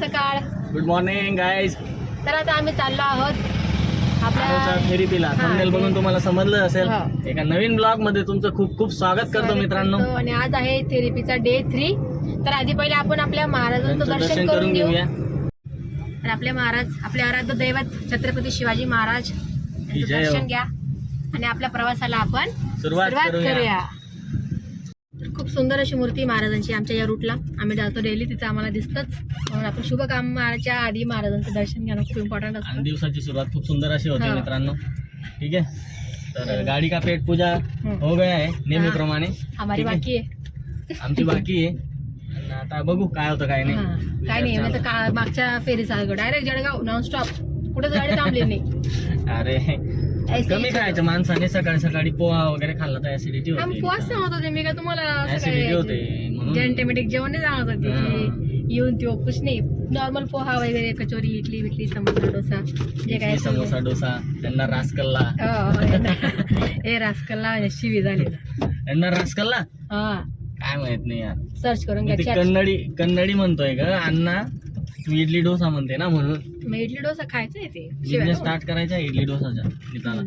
सकाळ. Good morning guys. तर आता आम्ही चाललो आहोत आपल्या थेरपीला. थंबनेल बघून तुम्हाला समजलं असेल. हो. एका नवीन ब्लॉग मध्ये तुमचं खूप खूप स्वागत करतो मित्रांनो. आणि आज आहे थेरपीचा डे 3. तर आधी पहिले आपण आपल्या महाराजांचं दर्शन करून घेऊया. आणि आपले महाराज, आपले आराध्य दैवत छत्रपती शिवाजी महाराज यांचं दर्शन घ्या आणि आपल्या प्रवासाला आपण सुरुवात करूया. तर खूप सुंदर अशी मूर्ती महाराजांची आमच्या या रूटला. आम्ही जातो डेली, तिथं आम्हाला दिसतच. म्हणून आपण शुभ कामाच्या आधी महाराजांचं दर्शन घेणं खूप इम्पॉर्टंट असतं. दिवसाची सुरुवात खूप सुंदर अशी होते मित्रांनो. ठीक आहे. तर गाडी का पेट पूजा हो गया आहे नेहमीप्रमाणे. आम्हाला बाकी आहे, आमची बाकी आहे. आता बघू काय होतं काय नाही. काय नाही. नाही तर मागच्या फेरीचा डायरेक्ट जळगाव नॉनस्टॉप, कुठेच गाडी थांबली नाही. अरे कमी खायचं माणसाने. सकाळी सकाळी पोहा वगैरे खाल्ला तर ऍसिडिटी होते. पोहाच सांगत होते मी, का तुम्हाला ऍसिडिटी होते म्हणून. जेंटेमेटिक जेवण नाही सांगत होते. येऊन तो कुछ नाही, नॉर्मल पोहा वगैरे, कचोरी, इडली बिटली, समोसा डोसा, जे काय समोसा डोसा. त्यांना रासकल्ला. हे रासकल्ला शिवी झाली. त्यांना रासकल्ला हा काय माहित नाही यार. सर्च करून ते घ्या. कन्नडी म्हणतोय ग अण्णा. तू इडली डोसा म्हणते ना, म्हणून मग इडली डोसा खायचं आहे ते. बिझनेस स्टार्ट करायचा इडली डोसाच्या मित्राला.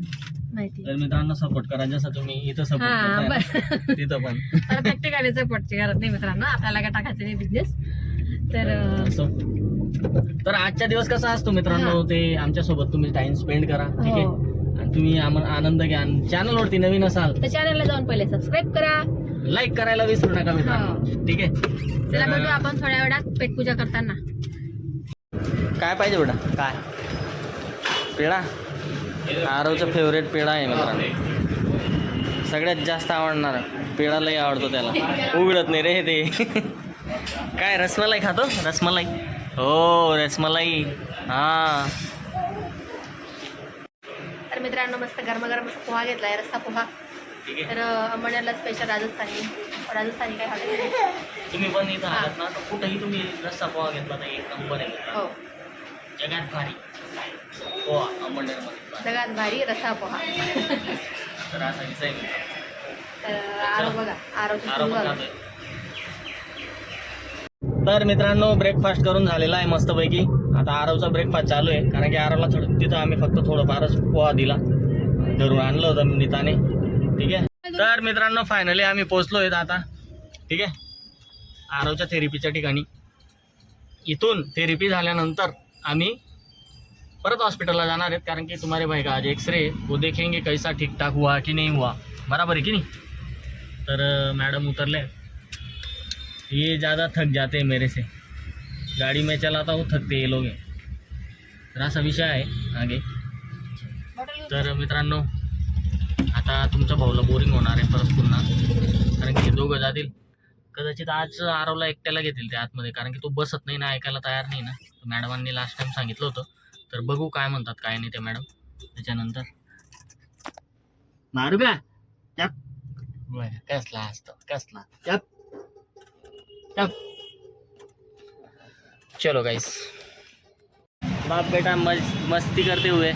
माहिती तर मित्रांनो सपोर्ट करा जसं तुम्ही इथं सपोर्ट करताय तिथं पण. प्रत्येकाने सपोर्टची गरज नाही मित्रांनो, आपल्याला काय टाकायचं नाही बिझनेस. तर आजचा दिवस कसा असतो मित्रांनो, ते आमच्या सोबत तुम्ही टाइम स्पेंड करा. ठीक आहे. आणि तुम्ही आनंद घ्या. चॅनल वरती नवीन असाल तर चॅनलला जाऊन पहिले सबस्क्राईब करा, लाईक करायला विसरू नका मित्रांनो. ठीक आहे. चला भेटू आपण थोड्या वेळात पेटपूजा करताना. काय पाहिजे बेटा? काय पेढा? आरवचा फेवरेट पेढा आहे मित्रांनो. सगळ्यात जास्त आवडणार पेढा. लई आवडतो त्याला. उघडत नाही रे ते. काय रसमलाई खातो? रसमलाई. हो रसमलाई. हा. तर मित्रांनो मस्त गरमागरम पोहा घेतलाय, रस्सा पोहा. तर अंबरनाथला स्पेशल राजस्थानी काय खाते तुम्ही पण इथं आलात ना, तर कुठेही तुम्ही रस्सा पोहा घेतला तर एक नंबर आहे. हो, जगात भारी पोहा अंबरनाथमध्ये. जगात भारी रस्सा पोहा. तर असा विषय आहे. तर आरो बघा, आरोची बघा. तर मित्रांनो ब्रेकफास्ट करून झालेला आहे मस्तपैकी. आता आरवचा ब्रेकफास्ट चालू आहे, कारण की आरवला तिथं आम्ही फक्त थोडंफारच पोहा दिला, घरून आणलं होतं नीताने. ठीक आहे. तर मित्रांनो फायनली आम्ही पोहोचलो आहेत आता. ठीक आहे. आरवच्या थेरपीच्या ठिकाणी. इथून थेरपी झाल्यानंतर आम्ही परत हॉस्पिटलला जाणार आहेत, कारण की तुम्हारे भाई का आज एक्सरे वो देखेंगे कैसा ठीक ठाक हुआ कि नहीं हुआ. बराबर आहे की नाही. तर मॅडम उतरले. ये ज़्यादा थक जाते हैं मेरे से, गाड़ी में चलाता हूँ थकते ये लोग हैं. तर असा विषय आहे आगे. तर मित्रांनो आता तुमच्या भाऊला बोरिंग होणार आहे परत पुन्हा, कारण की दोघं जातील. कदाचित आज आरवला एकट्याला घेतील ते आतमध्ये, कारण की तो बसत नाही ना, ऐकायला तयार नाही ना. मॅडमांनी लास्ट टाइम सांगितलं होतं. तर बघू काय म्हणतात काय नाही ते मॅडम. त्याच्यानंतर मारू का कसला असतो कसला. चलो गाइस. बाप बेटा मस्ती करते हुए.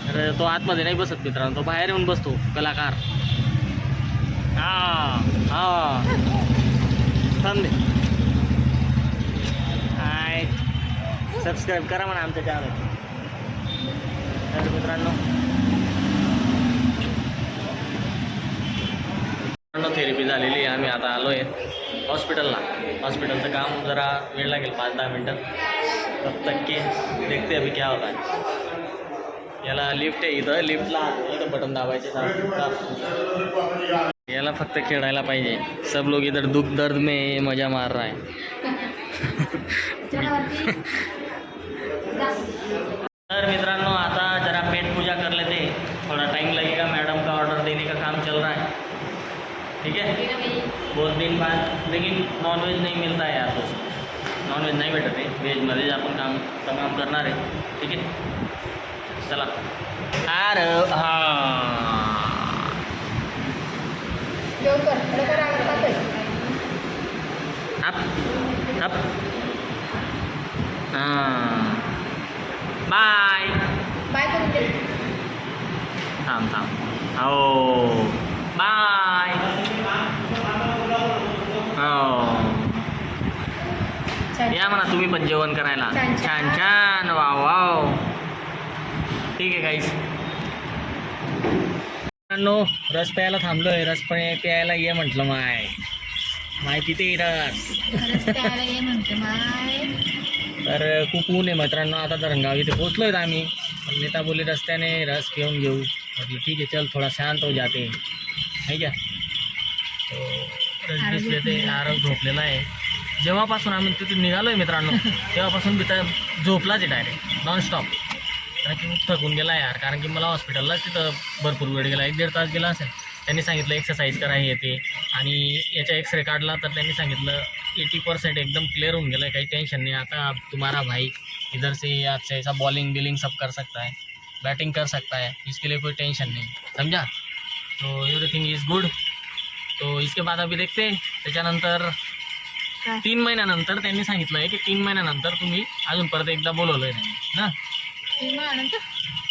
तर तो आतमध्ये नाही बसत मित्रांनो, तो बाहेर येऊन बसतो कलाकार. हा थांब दे. हाय सबस्क्राईब करा म्हणा आमच्या चॅनल. तर मित्रांनो थेरपी झालेली आहे. आम्ही आता आलो आहे हॉस्पिटलला. हॉस्पिटलचं काम जरा वेळ लागेल 5-10 मिनटं. तब तक के देखते अभी क्या होता है. याला लिफ्ट आहे इथं. लिफ्टला इथं बटन दाबायचे. याला फक्त खेळायला पाहिजे. सब लोग इधर दुख दर्द में मजा मार रहा है. तर मित्रांनो आता जरा पेट पूजा कर लेते. थोड़ा टाइम लगेगा, मैडम का ऑर्डर देने का काम चल रहा है. ठीक है. बहुत दिन बाद. लेकिन नॉनव्हेज नहीं मिलता है यार दोस्त. नॉनव्हेज नाही भेटत आहे. व्हेजमध्येच आपण काम करणार आहे. ठीक आहे. चला. अरे बाय बाय करून दे. थांब हो बाय. हो या म्हणा तुम्ही पण जेवण करायला. छान, छान छान. Wow wow. ठीक आहे गाईस. मित्रांनो रस प्यायला थांबलोय. रस प्यायला ये म्हटलं माहिती ते रस. तर खूप ऊन आहे मित्रांनो. आता धरणगाव इथे पोहोचलोय आम्ही. नेता बोले रस्त्याने रस पिऊन घेऊ. म्हटलं ठीक आहे चल थोडा शांत हो जाते है क्या. तो रस दिसले ते आरव झोपलेला आहे. जेव्हापासून आम्ही तिथे निघालोय मित्रांनो तेव्हापासून तिथं झोपलाच आहे डायरेक्ट नॉनस्टॉप. कारण की खूप थकून गेला यार. कारण की मला हॉस्पिटलला तिथं भरपूर वेळ गेला. 1-1.5 तास गेला असेल. त्यांनी सांगितलं एक्सरसाइज करा येते आणि याचा एक्सरे काढला तर त्यांनी सांगितलं 80% एकदम क्लियर होऊन गेलं. काही टेंशन नहीं. आता तुम्हारा भाई इधर से अच्छा ऐसा बॉलिंग बिलिंग सब कर सकता है, बैटिंग कर सकता है. इसके लिए कोई टेंशन नहीं. समझा. तो एवरीथिंग इज गुड. तो इसके बाद अभी देखते. त्याच्यानंतर 3 महिन्यानंतर त्यांनी सांगितलं आहे की 3 महिन्यानंतर तुम्ही अजून परत एकदा बोलवलं आहे त्यांनी ना. 3 महिन्यानंतर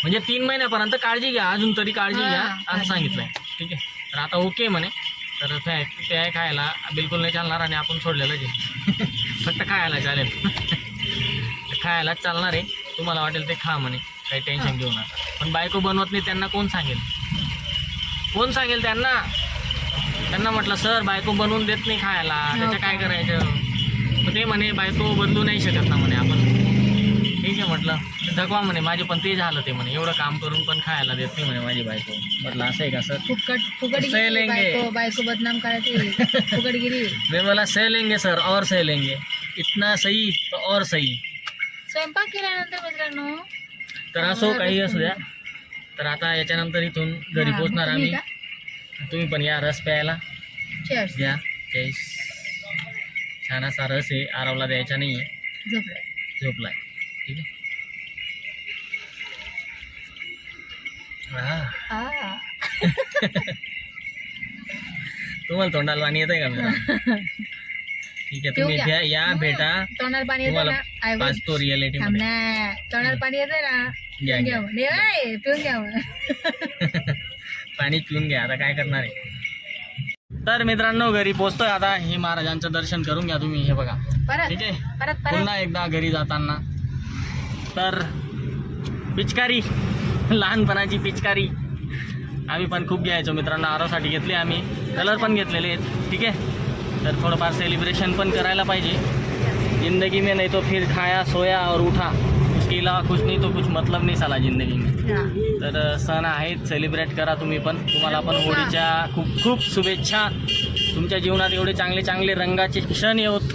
म्हणजे 3 महिन्यापर्यंत काळजी घ्या. अजून तरी काळजी घ्या असं सांगितलं आहे. ठीक आहे. तर आता ओके म्हणे. तर ते खायला बिलकुल नाही चालणार आणि आपण सोडलेलं जे फक्त खायला चालेल. खायलाच चालणार आहे. तुम्हाला वाटेल ते खा म्हणे. काही टेन्शन घेऊ नका. पण बायको बनवत नाही त्यांना कोण सांगेल. कोण सांगेल त्यांना. त्यांना म्हटलं सर बायको बनवून देत नाही खायला त्याचं काय करायचं. तर ते म्हणे बायको बदलू नाही शकत ना म्हणे आपण. ठीक आहे म्हटलं थकवा म्हणे माझे पण ते झालं ते म्हणे. एवढं काम करून पण खायला देत नाही म्हणे माझी बायको. म्हटलं असं आहे का सर. फुकट बायको बदनाम करायची फुकटगिरी. मैं बोला सह लेंगे सर और सह लेंगे. इतना सही तो और सही. स्वयंपाक केल्यानंतर मित्रांनो तर असो काही असू द्या. तर आता याच्यानंतर इथून घरी पोहोचणार आम्ही. तुम्ही पण या रस प्यायला Cheers. घ्या. चेस. छान असा रस आहे. आरवला द्यायचा नाही आहे. झोपलाय. ठीक आहे. तुम्हाला तोंडाला पाणी येतंय का मित्रांनो. ठीक आहे तुम्ही घ्या या भेटा. तोंडाला पाणी येते तुम्हाला ना. पाचतो रियालिटी तोंडाला पाणी येते ना. घ्या घ्या. पिऊन घ्या. पाणी पिऊन घ्या. आता काय करणार आहे. तर मित्रांनो घरी पोहोचतोय आता. हे महाराजांचं दर्शन करून घ्या तुम्ही. हे बघा ठीक आहे. परत पुन्हा एकदा घरी जाताना तर पिचकारी लहानपणाची पिचकारी आम्ही पण खूप घ्यायचो मित्रांनो. आरोसाठी घेतली आम्ही. कलर पण घेतलेले आहेत. ठीक आहे. तर थोडंफार सेलिब्रेशन पण करायला पाहिजे जिंदगी में. नहीं तो फिर खाया सोया और उठा. उसके अलावा कुछ नहीं तो कुछ मतलब नहीं साला जिंदगी में. तर सण आहेत सेलिब्रेट करा तुम्ही पण. तुम्हाला पण होळीच्या खूप खूप शुभेच्छा. तुमच्या जीवनात एवढे चांगले चांगले रंगाचे क्षण येऊत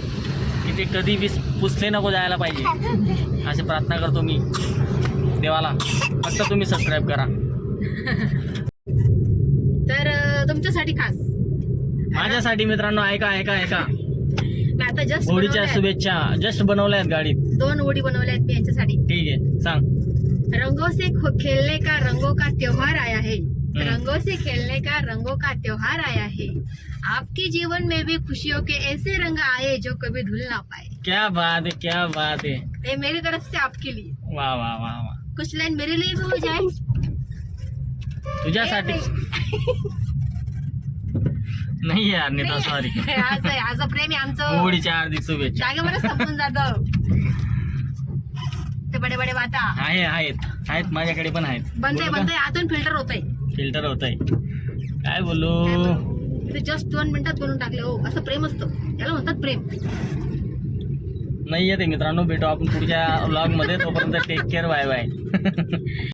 की ते कधी बी पुसले नको जायला पाहिजे अशी प्रार्थना करतो मी देवाला. फक्त तुम्ही सबस्क्राईब करा. तर तुमच्यासाठी खास माझ्यासाठी मित्रांनो ऐका ऐका ऐका. मी आता जस्ट होळीच्या शुभेच्छा जस्ट बनवल्या आहेत गाडीत. 2 होळी बनवल्या आहेत मी यांच्यासाठी. ठीक आहे सांग. रंगों से खेलने का रंगों का त्योहार आया है. रंगों से खेलने का रंगों का त्योहार आया है. आपके जीवन में भी खुशियों के ऐसे रंग आए जो कभी धुल ना पाए. क्या बात है क्या बात है. ये मेरी तरफ से आपके लिए. वाह वाह वाह वाह. कुछ लाइन मेरे लिए भी हो जाए. तुझ्यासाठी नाही यार नेता सॉरी. असं प्रेम आहे आमचं. होळीच्या हार्दिक शुभेच्छा. जागेवर संपून जातं ते बडे बडे बाता. आहेत माझ्याकडे पण आहेत. बनतंय आतून फिल्टर होतंय. फिल्टर होतंय. काय बोलू. ते जस्ट 2 मिनिटात बनवून टाकले. हो असं प्रेम असतं. याला म्हणतात प्रेम. नाही येते मित्रांनो. भेटू आपण पुढच्या व्लॉग मध्ये. तोपर्यंत टेक केअर. Bye bye.